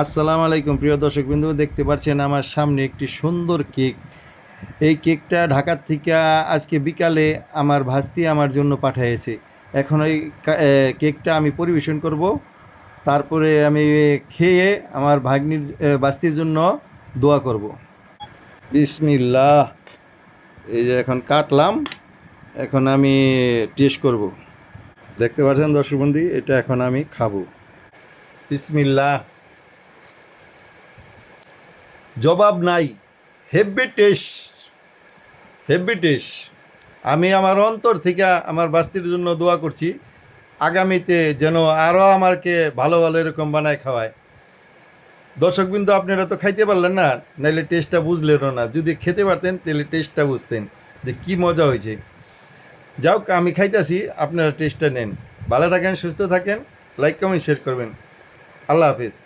আসসালামু আলাইকুম প্রিয় দর্শকবৃন্দু, দেখতে পাচ্ছেন আমার সামনে একটি সুন্দর কেক। এই কেকটা ঢাকার থেকে আজকে বিকালে আমার ভাস্তি আমার জন্য পাঠিয়েছে। এখন এই কেকটা আমি পরিবেশন করব, তারপরে আমি খেয়ে আমার ভাগ্নির বাস্তির জন্য দোয়া করব। বিসমিল্লাহ। এই যে এখন কাটলাম, এখন আমি টেস্ট করব। দেখতে পাচ্ছেন দর্শকবৃন্দু, এটা এখন আমি খাবো। বিসমিল্লাহ। জবাব নাই। Heavy taste, heavy taste. আমি আমার অন্তর থেকে আমার বাস্তির জন্য দোয়া করছি, আগামীতে যেন আরও আমাকে ভালো ভালো এরকম বানায় খাওয়ায়। দর্শকবৃন্দ, আপনারা তো খাইতে পারলেন না, নাইলে টেস্টটা বুঝলেনও না। যদি খেতে পারতেন তাহলে টেস্টটা বুঝতেন যে কি মজা হয়েছে। যাও, আমি খাইতেছি, আপনারা টেস্টটা নেন। ভালো থাকেন, সুস্থ থাকেন, লাইক কমেন্ট শেয়ার করবেন। আল্লাহ হাফিজ।